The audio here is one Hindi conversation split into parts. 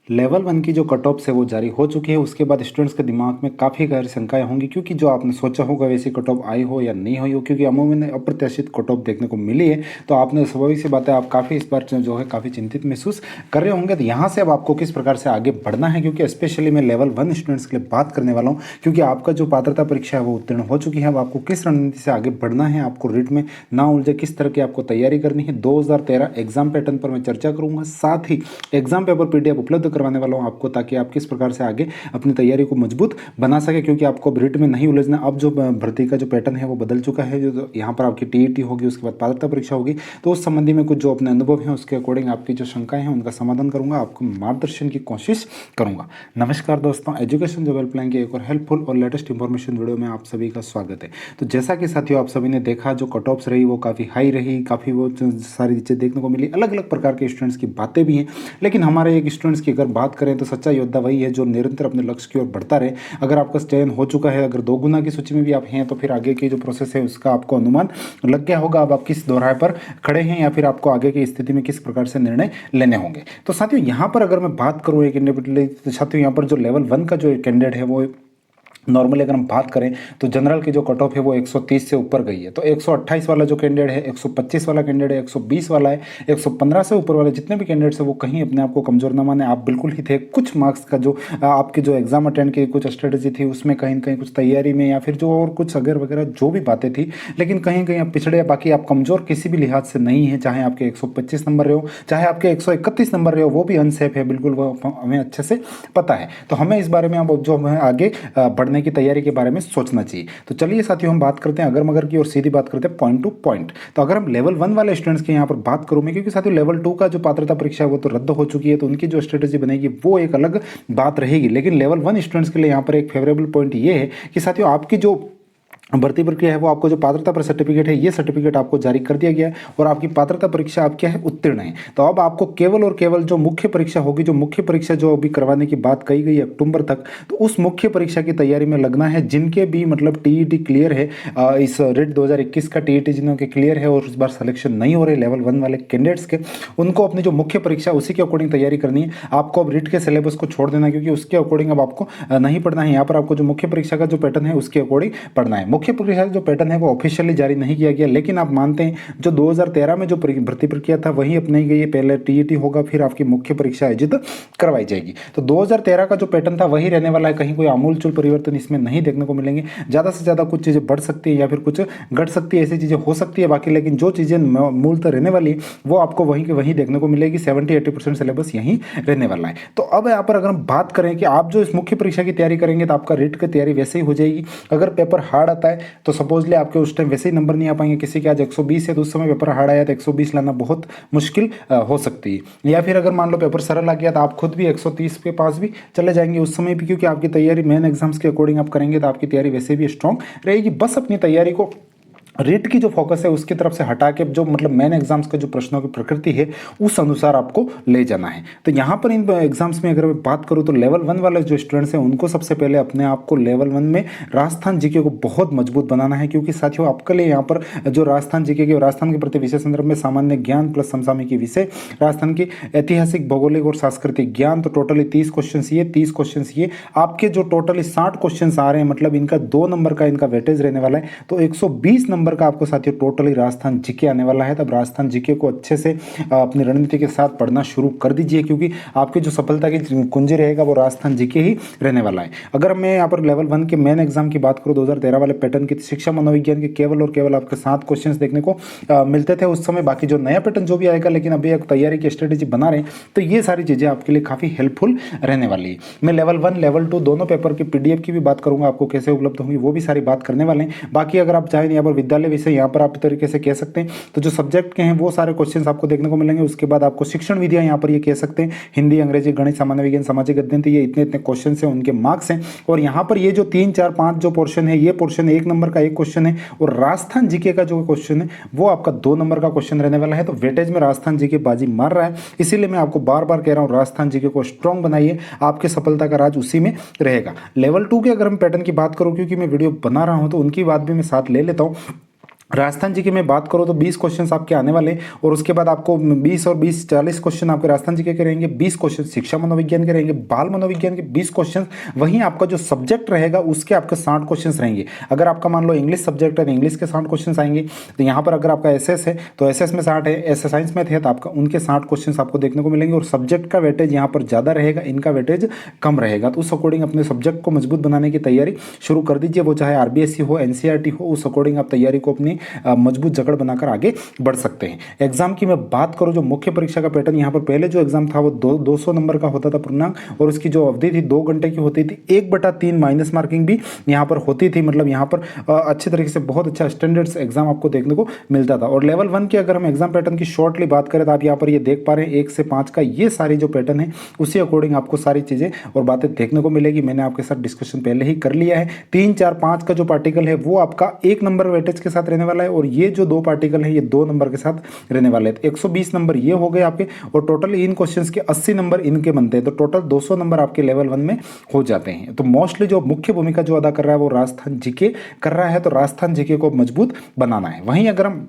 लेवल 1 की जो कट ऑफ्स है वो जारी हो चुकी है। उसके बाद स्टूडेंट्स के दिमाग में काफ़ी गहरी शंकाएं होंगी, क्योंकि जो आपने सोचा होगा वैसी कट ऑफ आई हो या नहीं हुई हो, क्योंकि अमूमन अप्रत्याशित कट ऑफ देखने को मिली है। तो आपने स्वाभाविक सी बात है, आप काफ़ी इस बार जो है काफ़ी चिंतित महसूस कर रहे होंगे। तो यहाँ से अब आपको किस प्रकार से आगे बढ़ना है, क्योंकि स्पेशली मैं लेवल 1 स्टूडेंट्स के लिए बात करने वाला हूँ, क्योंकि आपका जो पात्रता परीक्षा है वो उत्तीर्ण हो चुकी है। अब आपको किस रणनीति से आगे बढ़ना है, आपको रिट में ना उलझे, किस तरह की आपको तैयारी करनी है, 2013 एग्जाम पैटर्न पर मैं चर्चा करूंगा। साथ ही एग्जाम पेपर पीडीएफ उपलब्ध करवाने वाला हूं आपको, ताकि आप किस प्रकार से आगे अपनी तैयारी को मजबूत बना सके, क्योंकि आपको अब रिट में नहीं उलझना। अब जो भर्ती का जो पैटर्न है वो बदल चुका है। जो यहाँ पर आपकी टीईटी होगी, उसके बाद पात्रता परीक्षा होगी। तो उस संबंधी में कुछ जो अपने अनुभव हैं उसके अकॉर्डिंग आपकी जो शंकाएं हैं उनका समाधान करूंगा, आपको मार्गदर्शन की कोशिश करूंगा। नमस्कार दोस्तों, एजुकेशन जॉब हेल्पलाइन के एक और हेल्पफुल और लेटेस्ट इंफॉर्मेशन वीडियो में आप सभी का स्वागत है। तो जैसा कि साथियों आप सभी ने देखा, जो कट ऑफ्स रही वो काफ़ी हाई रही, काफ़ी वो सारी चीज़ें देखने को मिली। अलग अलग प्रकार के स्टूडेंट्स की बातें भी हैं, लेकिन हमारे एक स्टूडेंट्स की अगर बात करें तो सच्चा योद्धा वही है जो निरंतर अपने लक्ष्य की ओर बढ़ता रहे। अगर आपका चयन हो चुका है, अगर 2 गुना की सूची में भी आप हैं, तो फिर आगे की जो प्रोसेस है उसका आपको अनुमान लग गया होगा। अब आप किस दोराहे पर खड़े हैं, या फिर आपको आगे की स्थिति में किस प्रकार से निर्णय लेने होंगे। तो साथियों यहाँ पर अगर मैं बात करूँ एक इंडिविजुअली, तो साथियों यहाँ पर जो लेवल 1 का जो कैंडिडेट है वो नॉर्मली अगर हम बात करें तो जनरल की जो कट ऑफ है वो 130 से ऊपर गई है। तो 128 वाला जो कैंडिडेट है, 125 वाला कैंडिडेट है, 120 वाला है, 115 से ऊपर वाले जितने भी कैंडिडेट्स है वो कहीं अपने आप को कमजोर ना माने। आप बिल्कुल ही थे। कुछ मार्क्स का जो आपके जो एग्जाम अटेंड की कुछ स्ट्रेटेजी थी उसमें कहीं ना कहीं कुछ तैयारी में या फिर जो और कुछ अगर वगैरह जो भी बातें थी, लेकिन कहीं कहीं आप पिछड़े। बाकी आप कमजोर किसी भी लिहाज से नहीं है, चाहे आपके 125 नंबर रहे हो, चाहे आपके 131 नंबर रहे हो, वो भी अनसेफ है बिल्कुल, वो हमें अच्छे से पता है। तो हमें इस बारे में अब जो हमें आगे बढ़ने की तैयारी के बारे में सोचना चाहिए। तो चलिए साथियों हम बात करते हैं अगर मगर की, और सीधी बात करते हैं पॉइंट टू पॉइंट। तो अगर हम लेवल 1 वाले स्टूडेंट्स के यहाँ पर बात करूं मैं, क्योंकि साथियों लेवल 2 का जो पात्रता परीक्षा है वो तो रद्द हो चुकी है, तो उनकी जो स्ट्रेटेजी बनेगी वो एक अलग बात रहेगी। लेकिन लेवल 1 स्टूडेंट्स के लिए यहाँ पर एक फेवरेबल पॉइंट ये है कि साथियों आपकी जो भर्ती प्रक्रिया है वो, आपको जो पात्रता पर सर्टिफिकेट है, ये सर्टिफिकेट आपको जारी कर दिया गया है और आपकी पात्रता परीक्षा आप क्या है, उत्तीर्ण है। तो अब आपको केवल और केवल जो मुख्य परीक्षा होगी, जो मुख्य परीक्षा जो अभी करवाने की बात कही गई है अक्टूबर तक, तो उस मुख्य परीक्षा की तैयारी में लगना है। जिनके भी मतलब टीईटी क्लियर है, इस रिट 2021 का टीईटी जिनके क्लियर है और इस बार सिलेक्शन नहीं हो रहे लेवल 1 वाले कैंडिडेट्स के, उनको अपनी जो मुख्य परीक्षा उसी के अकॉर्डिंग तैयारी करनी है। आपको अब रिट के सिलेबस को छोड़ देना है, क्योंकि उसके अकॉर्डिंग अब आपको नहीं पढ़ना है। यहाँ पर आपको जो मुख्य परीक्षा का जो पैटर्न है उसके अकॉर्डिंग पढ़ना है। मुख्य परीक्षा जो पैटर्न है वो ऑफिशियली जारी नहीं किया गया, लेकिन आप मानते हैं जो 2013 में जो भर्ती प्रक्रिया था वही अपनाई गई है। पहले टीईटी होगा, फिर आपकी मुख्य परीक्षा आयोजित करवाई जाएगी। तो 2013 का जो पैटर्न था वही रहने वाला है, कहीं कोई आमूलचूल परिवर्तन इसमें नहीं देखने को मिलेंगे। ज़्यादा से ज़्यादा कुछ चीज़ें बढ़ सकती है या फिर कुछ घट सकती है, ऐसी चीज़ें हो सकती है बाकी, लेकिन जो चीज़ें मूलतः रहने वाली है वो आपको वहीं के वहीं देखने को मिलेगी। 70-80% सिलेबस यहीं रहने वाला है। तो अब यहाँ पर अगर हम बात करें कि आप जो इस मुख्य परीक्षा की तैयारी करेंगे तो आपका रिट की तैयारी वैसे ही हो जाएगी। अगर पेपर हार्ड आता है तो सपोजली आपके उस टाइम वैसे ही नंबर नहीं आ पाएंगे। किसी के आज 120 है तो उस समय पेपर हार्ड आया तो 120 लाना बहुत मुश्किल हो सकती है। या फिर अगर मान लो पेपर सरल आ गया तो आप खुद भी 130 के पास भी चले जाएंगे उस समय भी, क्योंकि आपकी तैयारी मेन एग्जाम्स के अकॉर्डिंग आप करेंगे तो आपकी तैयारी वैसे भी स्ट्रांग रहेगी। बस अपनी तैयारी को रिट की जो फोकस है उसकी तरफ से हटा के जो मतलब मेन एग्जाम्स के जो प्रश्नों की प्रकृति है उस अनुसार आपको ले जाना है। तो यहाँ पर इन एग्जाम्स में अगर मैं बात करूँ तो लेवल 1 वाले जो स्टूडेंट्स हैं उनको सबसे पहले अपने आप को लेवल 1 में राजस्थान जीके को बहुत मजबूत बनाना है, क्योंकि साथियों आपके लिए यहाँ पर जो राजस्थान जीके के, राजस्थान के प्रति विषय संदर्भ में सामान्य ज्ञान प्लस समसामयिकी विषय, राजस्थान की ऐतिहासिक, भौगोलिक और सांस्कृतिक ज्ञान, तो टोटली 30 क्वेश्चन ये 30 क्वेश्चन ये आपके जो टोटली 60 क्वेश्चन आ रहे हैं, मतलब इनका 2 नंबर का इनका वेटेज रहने वाला है। तो 120 नंबर का आपको साथियों टोटली राजस्थान जीके आने वाला है। तब राजस्थान जीके को अच्छे से अपनी रणनीति के साथ पढ़ना शुरू कर दीजिए, क्योंकि आपकी जो सफलता की कुंजी रहेगा वो राजस्थान जीके ही रहने वाला है। अगर मैं यहाँ पर लेवल 1 के मेन एग्जाम की बात करूँ 2013 वाले पैटर्न की, शिक्षा मनोविज्ञान के केवल और केवल आपके 7 क्वेश्चन देखने को मिलते थे उस समय। बाकी जो नया पैटर्न जो भी आएगा, लेकिन अभी एक तैयारी की स्ट्रेटेजी बना रहे हैं, तो ये सारी चीजें आपके लिए काफी हेल्पफुल रहने वाली है। मैं लेवल 1 लेवल 2 दोनों पेपर की पीडीएफ की भी बात करूंगा, आपको कैसे उपलब्ध होंगी वो भी सारी बात करने वाले हैं। बाकी अगर आप चाहें यहाँ पर विद्यालय विषय यहाँ पर आप तरीके से कह सकते हैं, तो जो सब्जेक्ट के हैं वो सारे क्वेश्चंस आपको देखने को मिलेंगे। उसके बाद आपको शिक्षण विधियां यहाँ पर ये कह सकते हैं, हिंदी, अंग्रेजी, गणित, सामान्य विज्ञान, सामाजिक अध्ययन, ये इतने इतने क्वेश्चन हैं, उनके मार्क्स हैं। और यहाँ पर ये जो 3, 4, 5 जो पोर्शन है, ये पोर्शन 1 नंबर का एक क्वेश्चन है, और राजस्थान जीके का जो क्वेश्चन है वो आपका 2 नंबर का क्वेश्चन रहने वाला है। तो वेटेज में राजस्थान जीके बाजी मार रहा है, इसीलिए मैं आपको बार बार कह रहा हूँ राजस्थान जीके को स्ट्रॉन्ग बनाइए, आपके सफलता का राज उसी में रहेगा। लेवल 2 के अगर हम पैटर्न की बात करूँ, क्योंकि मैं वीडियो बना रहा हूँ तो उनकी बात भी मैं साथ ले लेता हूँ। राजस्थान जी की मैं बात करूँ तो 20 क्वेश्चंस आपके आने वाले हैं और उसके बाद आपको 20 और 20 40 क्वेश्चन आपके राजस्थान जी के रहेंगे, 20 क्वेश्चन शिक्षा मनोविज्ञान के रहेंगे, बाल मनोविज्ञान के 20 क्वेश्चन, वहीं आपका जो सब्जेक्ट रहेगा उसके आपके 60 क्वेश्चन रहेंगे। अगर आपका मान लो इंग्लिश सब्जेक्ट है तो इंग्लिश के 60 क्वेश्चन आएंगे। तो यहाँ पर अगर आपका एस है तो एस में 60 है, एस साइंस में थे तो आपका उनके 60 क्वेश्चन आपको देखने को मिलेंगे। और सब्जेक्ट का वेटेज यहाँ पर ज़्यादा रहेगा, इनका वेटेज कम रहेगा। तो उस अकॉर्डिंग अपने सब्जेक्ट को मजबूत बनाने की तैयारी शुरू कर दीजिए, वो चाहे आरबीएससी हो, एनसीईआरटी हो, उस अकॉर्डिंग आप तैयारी को अपनी मजबूत जकड़ बनाकर आगे बढ़ सकते हैं। एग्जाम की मैं बात करूं जो मुख्य परीक्षा का पैटर्न, यहाँ पर पहले जो एग्जाम था वो 200 नंबर का होता था पूर्णांक, और उसकी जो अवधि थी 2 घंटे की होती थी। 1/3 माइनस मार्किंग भी यहाँ पर होती थी, मतलब यहाँ पर अच्छे तरीके से बहुत अच्छा स्टैंडर्ड्स एग्जाम आपको देखने को मिलता था। और लेवल 1 की अगर हम एग्जाम पैटर्न की शॉर्टली बात करें तो आप यहाँ पर ये देख पा रहे हैं 1 से 5 का ये सारी जो पैटर्न है उसी अकॉर्डिंग आपको सारी चीजें और बातें देखने को मिलेगी। मैंने आपके साथ डिस्कशन पहले ही कर लिया है। 3, 4, 5 का जो पार्टिकल है वो आपका 1 नंबर वेटेज के साथ रहने वाला है, और ये जो 2 पार्टिकल है ये 2 नंबर के साथ रहने वाले हैं। 120 नंबर ये हो गए आपके, और टोटल इन क्वेश्चंस के 80 नंबर इनके बनते हैं, तो टोटल 200 नंबर आपके लेवल 1 में हो जाते हैं। तो मोस्टली जो मुख्य भूमिका जो अदा कर रहा है वो राजस्थान जीके कर रहा है, तो राजस्थान जीके को मजबूत बनाना है। वहीं अगर हम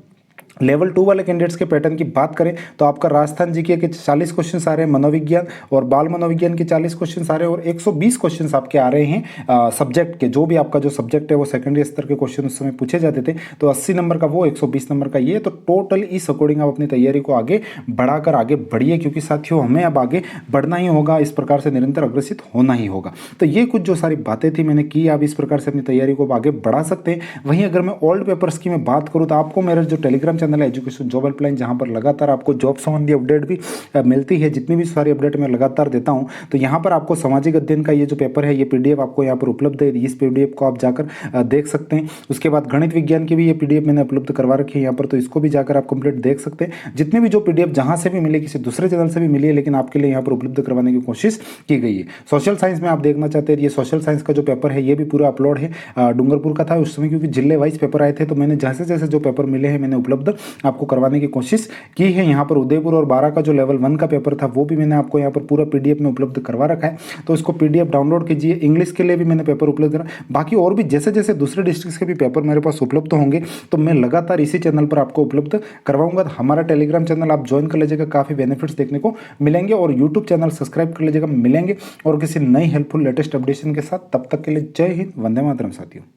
लेवल 2 वाले कैंडिडेट्स के पैटर्न की बात करें तो आपका राजस्थान जीके के 40 क्वेश्चन आ रहे हैं, मनोविज्ञान और बाल मनोविज्ञान के 40 क्वेश्चन आ रहे हैं, और 120 क्वेश्चन आपके आ रहे हैं सब्जेक्ट के। जो भी आपका जो सब्जेक्ट है वो सेकेंडरी स्तर के क्वेश्चन उस समय पूछे जाते थे, तो 80 नंबर का वो, 120 नंबर का ये। तो टोटल इस अकॉर्डिंग आप अपनी तैयारी को आगे बढ़ाकर आगे बढ़िए, क्योंकि साथियों हमें अब आगे बढ़ना ही होगा, इस प्रकार से निरंतर अग्रसित होना ही होगा। तो ये कुछ जो सारी बातें थी मैंने की, आप इस प्रकार से अपनी तैयारी को आगे बढ़ा सकते हैं। वहीं अगर मैं ओल्ड पेपर्स की मैं बात करूँ तो आपको मेरा जो टेलीग्राम चैनल है एजुकेशन जॉब हेल्पलाइन, जहां पर लगातार आपको जॉब संबंधी अपडेट भी मिलती है, जितनी भी सारी अपडेट मैं लगातार देता हूं, तो यहां पर आपको सामाजिक अध्ययन का ये जो पेपर है ये पीडीएफ आपको यहां पर उपलब्ध है। इस पीडीएफ को आप जाकर देख सकते हैं। उसके बाद गणित विज्ञान की भी ये पीडीएफ मैंने उपलब्ध करवा रखी है यहाँ पर, तो इसको भी जाकर आप कंप्लीट देख सकते हैं। जितनी भी जो पीडीएफ जहां से भी मिले, किसी दूसरे चैनल से भी मिली है, लेकिन आपके लिए यहाँ पर उपलब्ध करवाने की कोशिश की गई है। सोशल साइंस में आप देखना चाहते हैं, ये सोशल साइंस का जो पेपर है ये भी पूरा अपलोड है। डूंगरपुर का था उस समय, क्योंकि जिले वाइज पेपर आए थे, तो मैंने जैसे जैसे जो पेपर मिले हैं मैंने उपलब्ध आपको करवाने की कोशिश की है। यहाँ पर उदयपुर और 12 का जो लेवल 1 का पेपर था वो भी मैंने आपको यहाँ पर पूरा पीडीएफ में उपलब्ध करवा रखा है, तो इसको पीडीएफ डाउनलोड कीजिए। इंग्लिश के लिए भी मैंने पेपर उपलब्ध करा, बाकी और भी जैसे जैसे दूसरे डिस्ट्रिक्ट के भी पेपर मेरे पास उपलब्ध होंगे तो मैं लगातार इसी चैनल पर आपको उपलब्ध करवाऊंगा। तो हमारा टेलीग्राम चैनल आप ज्वाइन कर लीजिएगा, काफ़ी बेनिफिट्स देखने को मिलेंगे, और यूट्यूब चैनल सब्सक्राइब कर लीजिएगा, मिलेंगे और किसी नई हेल्पफुल लेटेस्ट अपडेशन के साथ। तब तक के लिए जय हिंद, वंदे मातरम साथियों।